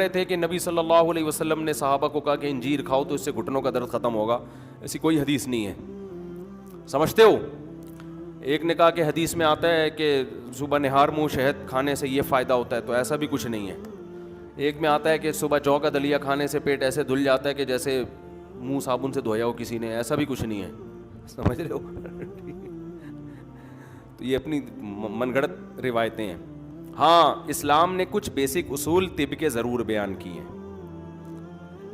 رہے تھے کہ نبی صلی اللہ علیہ وسلم نے صحابہ کو کہا کہ انجیر کھاؤ تو اس سے گھٹنوں کا درد ختم ہوگا. ایسی کوئی حدیث نہیں ہے, سمجھتے ہو. ایک نے کہا کہ حدیث میں آتا ہے کہ صبح نہار منہ شہد کھانے سے یہ فائدہ ہوتا ہے, تو ایسا بھی کچھ نہیں ہے. ایک میں آتا ہے کہ صبح جو کا دلیا کھانے سے پیٹ ایسے دھل جاتا ہے کہ جیسے منہ صابن سے دھویا ہو کسی نے, ایسا بھی کچھ نہیں ہے, سمجھ رہے ہو. تو یہ اپنی من گھڑت روایتیں ہیں. ہاں, اسلام نے کچھ بیسک اصول طب کے ضرور بیان کیے ہیں,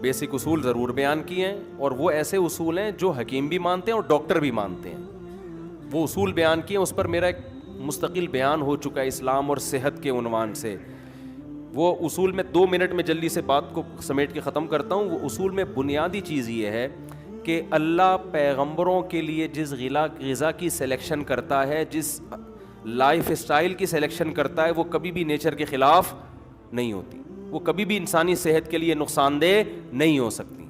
بیسک اصول ضرور بیان کیے ہیں, اور وہ ایسے اصول ہیں جو حکیم بھی مانتے ہیں اور ڈاکٹر بھی مانتے ہیں. وہ اصول بیان کیے ہیں, اس پر میرا ایک مستقل بیان ہو چکا ہے اسلام اور صحت کے عنوان سے. وہ اصول میں 2 منٹ میں جلدی سے بات کو سمیٹ کے ختم کرتا ہوں. وہ اصول میں بنیادی چیز یہ ہے کہ اللہ پیغمبروں کے لیے جس غذا کی سلیکشن کرتا ہے, جس لائف اسٹائل کی سلیکشن کرتا ہے, وہ کبھی بھی نیچر کے خلاف نہیں ہوتی, وہ کبھی بھی انسانی صحت کے لیے نقصان دہ نہیں ہو سکتی.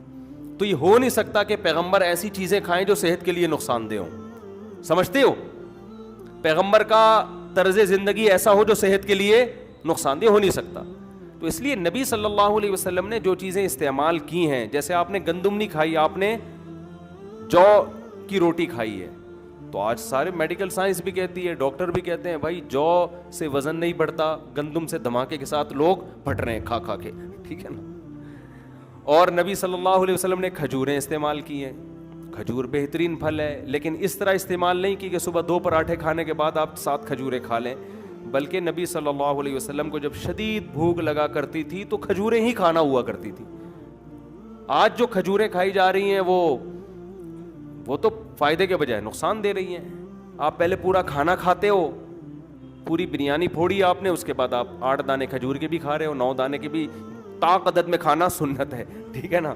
تو یہ ہو نہیں سکتا کہ پیغمبر ایسی چیزیں کھائیں جو صحت کے لیے نقصان دہ ہوں. سمجھتے ہو, پیغمبر کا طرز زندگی ایسا ہو جو صحت کے لیے نقصان دہ ہو نہیں سکتا. تو اس لیے نبی صلی اللہ علیہ وسلم نے جو چیزیں استعمال کی ہیں, جیسے آپ نے گندم نہیں کھائی, آپ نے جو کی روٹی کھائی ہے, تو آج سارے میڈیکل سائنس بھی کہتی ہے, ڈاکٹر بھی کہتے ہیں بھائی جو سے وزن نہیں بڑھتا, گندم سے دھماکے کے ساتھ لوگ پھٹ رہے ہیں کھا کھا کے, ٹھیک ہے نا. اور نبی صلی اللہ علیہ وسلم نے کھجوریں استعمال کی ہیں, کھجور بہترین پھل ہے, لیکن اس طرح استعمال نہیں کی کہ صبح 2 پراٹھے کھانے کے بعد آپ 7 کھجوریں کھا لیں, بلکہ نبی صلی اللہ علیہ وسلم کو جب شدید بھوک لگا کرتی تھی تو کھجوریں ہی کھانا ہوا کرتی تھی. آج جو کھجوریں کھائی جا رہی ہیں وہ تو فائدے کے بجائے نقصان دے رہی ہیں. آپ پہلے پورا کھانا کھاتے ہو, پوری بریانی پھوڑی آپ نے, اس کے بعد آپ 8 دانے کھجور کے بھی کھا رہے ہو, 9 دانے کے بھی, طاق عدد میں کھانا سنت ہے, ٹھیک ہے نا.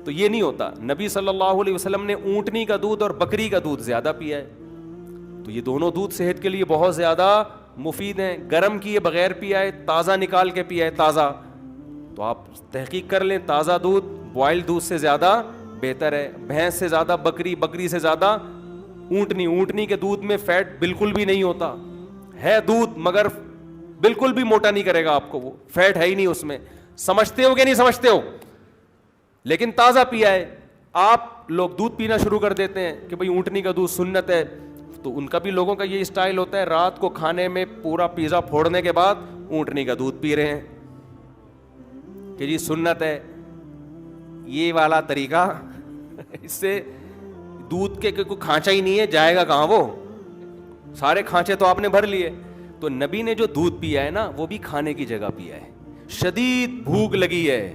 تو یہ نہیں ہوتا. نبی صلی اللہ علیہ وسلم نے اونٹنی کا دودھ اور بکری کا دودھ زیادہ پیا ہے, تو یہ دونوں دودھ صحت کے لیے بہت زیادہ مفید ہیں. گرم کیے بغیر پیا ہے, تازہ نکال کے پیا ہے تازہ, تو آپ تحقیق کر لیں, تازہ دودھ بوائل دودھ سے زیادہ بہتر ہے. بھینس سے زیادہ بکری, بکری سے زیادہ اونٹنی. اونٹنی کے دودھ میں فیٹ بالکل بھی نہیں ہوتا, ہے دودھ مگر بالکل بھی موٹا نہیں کرے گا آپ کو, وہ فیٹ ہے ہی نہیں اس میں. سمجھتے ہو کہ نہیں سمجھتے ہو, لیکن تازہ پیا ہے. آپ لوگ دودھ پینا شروع کر دیتے ہیں کہ بھئی اونٹنی کا دودھ سنت ہے, تو ان کا بھی لوگوں کا یہ اسٹائل ہوتا ہے, رات کو کھانے میں پورا پیزا پھوڑنے کے بعد اونٹنی کا دودھ پی رہے ہیں کہ جی سنت ہے. یہ والا طریقہ, اس سے دودھ کے کوئی کھانچا ہی نہیں ہے, جائے گا کہاں وہ, سارے کھانچے تو آپ نے بھر لیے. تو نبی نے جو دودھ پیا ہے نا, وہ بھی کھانے کی جگہ پیا ہے. شدید بھوک لگی ہے,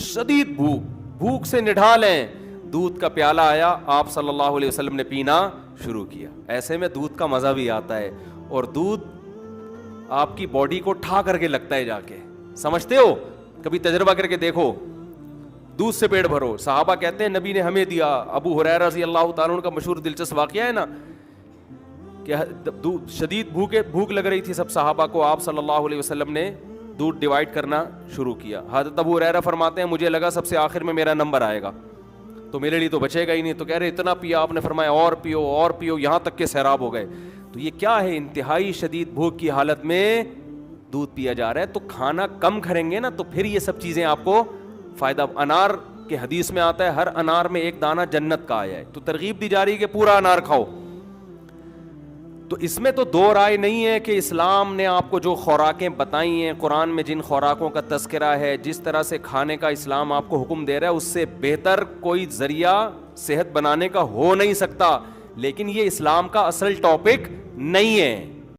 شدید بھوک سے نڈھال ہیں, دودھ کا پیالہ آیا, آپ صلی اللہ علیہ وسلم نے پینا شروع کیا. ایسے میں دودھ کا مزہ بھی آتا ہے, اور دودھ آپ کی باڈی کو ٹھا کر کے لگتا ہے جا کے. سمجھتے ہو, کبھی تجربہ کر کے دیکھو, دودھ سے پیٹ بھرو. صحابہ کہتے ہیں نبی نے ہمیں دیا. ابو ہریرہ رضی اللہ تعالیٰ عنہ کا مشہور دلچسپ واقعہ ہے نا, کہ شدید بھوک لگ رہی تھی سب صحابہ کو, آپ صلی اللہ علیہ وسلم نے دودھ ڈیوائڈ کرنا شروع کیا. حضرت ابو ہریرہ فرماتے ہیں مجھے لگا سب سے آخر میں میرا نمبر آئے گا تو میرے لیے تو بچے گا ہی نہیں, تو کہہ رہے اتنا پیا. آپ نے فرمایا اور پیو اور پیو, یہاں تک کہ سیراب ہو گئے. تو یہ کیا ہے, انتہائی شدید بھوک کی حالت میں دودھ پیا جا رہا ہے. تو کھانا کم کریں گے نا, تو پھر یہ سب چیزیں آپ کو فائدہ. انار کے حدیث میں آتا ہے ہر انار میں 1 دانہ جنت کا آیا ہے, تو ترغیب دی جا رہی ہے کہ پورا انار کھاؤ. تو اس میں تو 2 رائے نہیں ہے کہ اسلام نے آپ کو جو خوراکیں بتائی ہیں, قرآن میں جن خوراکوں کا تذکرہ ہے, جس طرح سے کھانے کا اسلام آپ کو حکم دے رہا ہے, اس سے بہتر کوئی ذریعہ صحت بنانے کا ہو نہیں سکتا. لیکن یہ اسلام کا اصل ٹاپک نہیں ہے.